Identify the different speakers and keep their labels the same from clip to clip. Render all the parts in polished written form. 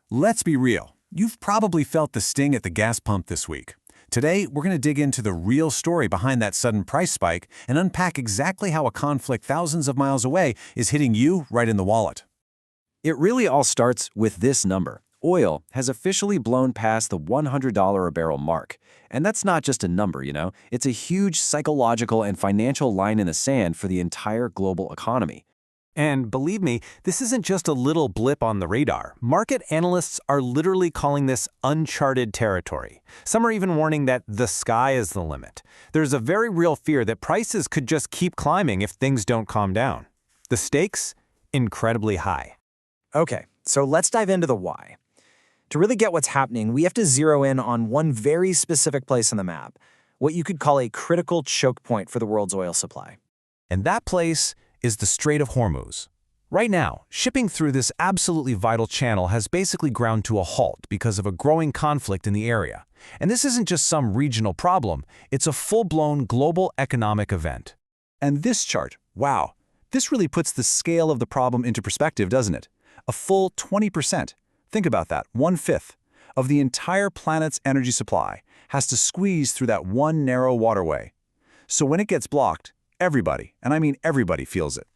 Speaker 1: Let's be real. You've probably felt the sting at the gas pump this week. Today, we're going to dig into the real story behind that sudden price spike and unpack exactly how a conflict thousands of miles away is hitting you right in the wallet.
Speaker 2: It really all starts with this number. Oil has officially blown past the $100 a barrel mark. And that's not just a number, it's a huge psychological and financial line in the sand for the entire global economy.
Speaker 3: And believe me, this isn't just a little blip on the radar. Market analysts are literally calling this uncharted territory. Some are even warning that the sky is the limit. There's a very real fear that prices could just keep climbing if things don't calm down. The stakes? Incredibly high.
Speaker 4: Okay, so let's dive into the why. To really get what's happening, we have to zero in on one very specific place on the map, what you could call a critical choke point for the world's oil supply.
Speaker 3: And that place is the Strait of Hormuz. Right now, shipping through this absolutely vital channel has basically ground to a halt because of a growing conflict in the area. And this isn't just some regional problem, it's a full-blown global economic event.
Speaker 1: And this chart, wow, this really puts the scale of the problem into perspective, doesn't it? A full 20%. Think about that, 1/5 of the entire planet's energy supply has to squeeze through that one narrow waterway. So when it gets blocked, everybody, and I mean everybody, feels it.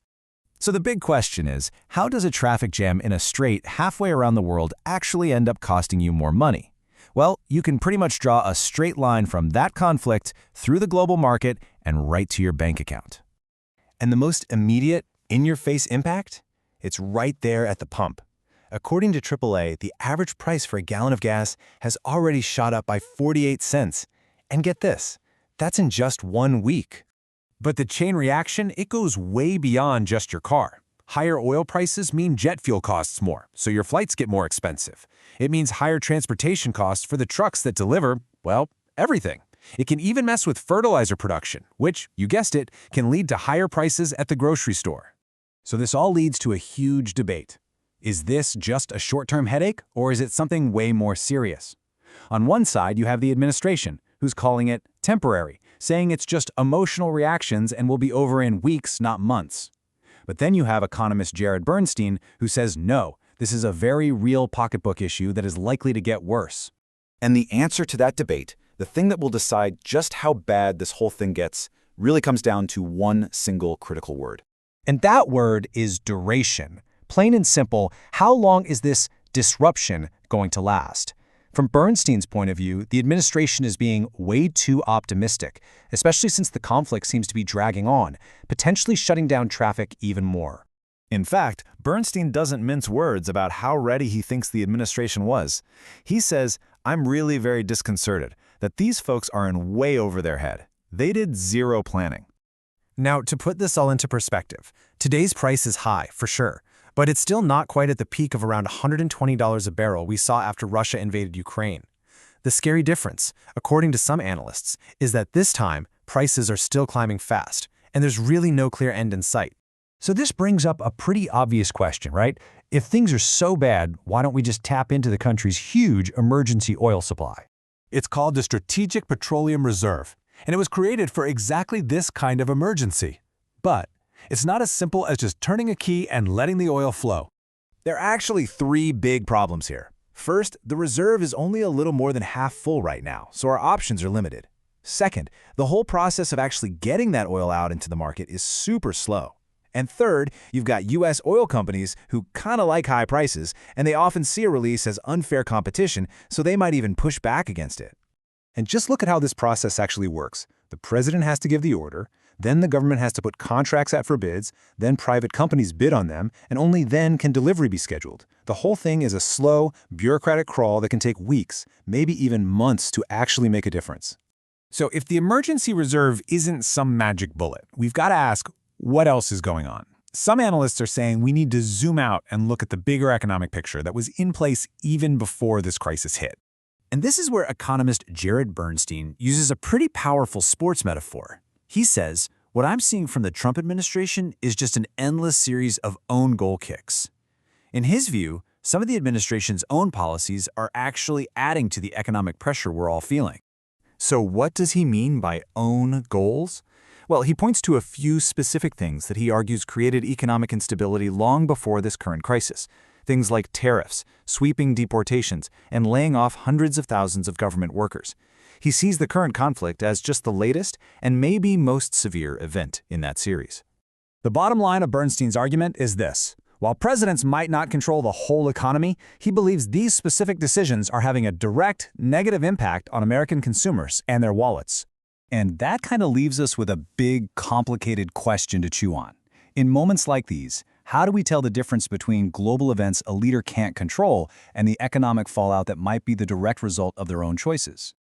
Speaker 3: So the big question is, how does a traffic jam in a strait halfway around the world actually end up costing you more money? Well, you can pretty much draw a straight line from that conflict through the global market and right to your bank account.
Speaker 5: And the most immediate, in-your-face impact? It's right there at the pump. According to AAA, the average price for a gallon of gas has already shot up by 48 cents. And get this, that's in just 1 week.
Speaker 3: But the chain reaction, it goes way beyond just your car. Higher oil prices mean jet fuel costs more, so your flights get more expensive. It means higher transportation costs for the trucks that deliver, well, everything. It can even mess with fertilizer production, which, you guessed it, can lead to higher prices at the grocery store.
Speaker 1: So this all leads to a huge debate. Is this just a short-term headache, or is it something way more serious? On one side, you have the administration, who's calling it temporary, saying it's just emotional reactions and will be over in weeks, not months. But then you have economist Jared Bernstein, who says no, this is a very real pocketbook issue that is likely to get worse.
Speaker 2: And the answer to that debate, the thing that will decide just how bad this whole thing gets, really comes down to one single critical word.
Speaker 6: And that word is duration. Plain and simple, how long is this disruption going to last? From Bernstein's point of view, the administration is being way too optimistic, especially since the conflict seems to be dragging on, potentially shutting down traffic even more.
Speaker 7: In fact, Bernstein doesn't mince words about how ready he thinks the administration was. He says, "I'm really very disconcerted that these folks are in way over their head. They did zero planning."
Speaker 3: Now, to put this all into perspective, today's price is high, for sure, but it's still not quite at the peak of around $120 a barrel we saw after Russia invaded Ukraine. The scary difference, according to some analysts, is that this time, prices are still climbing fast, and there's really no clear end in sight.
Speaker 6: So this brings up a pretty obvious question, right? If things are so bad, why don't we just tap into the country's huge emergency oil supply?
Speaker 1: It's called the Strategic Petroleum Reserve, and it was created for exactly this kind of emergency. But it's not as simple as just turning a key and letting the oil flow.
Speaker 7: There are actually 3 big problems here. First, the reserve is only a little more than half full right now, so our options are limited. Second, the whole process of actually getting that oil out into the market is super slow. And third, you've got U.S. oil companies who kind of like high prices, and they often see a release as unfair competition, so they might even push back against it.
Speaker 1: And just look at how this process actually works. The president has to give the order, then the government has to put contracts out for bids, then private companies bid on them, and only then can delivery be scheduled. The whole thing is a slow, bureaucratic crawl that can take weeks, maybe even months to actually make a difference. So if the emergency reserve isn't some magic bullet, we've got to ask, what else is going on? Some analysts are saying we need to zoom out and look at the bigger economic picture that was in place even before this crisis hit.
Speaker 8: And this is where economist Jared Bernstein uses a pretty powerful sports metaphor. He says, what I'm seeing from the Trump administration is just an endless series of own goal kicks. In his view, some of the administration's own policies are actually adding to the economic pressure we're all feeling.
Speaker 7: So what does he mean by own goals? Well, he points to a few specific things that he argues created economic instability long before this current crisis. things like tariffs, sweeping deportations, and laying off hundreds of thousands of government workers. He sees the current conflict as just the latest and maybe most severe event in that series.
Speaker 8: The bottom line of Bernstein's argument is this. While presidents might not control the whole economy, he believes these specific decisions are having a direct, negative impact on American consumers and their wallets.
Speaker 6: And that kind of leaves us with a big, complicated question to chew on. In moments like these, how do we tell the difference between global events a leader can't control and the economic fallout that might be the direct result of their own choices?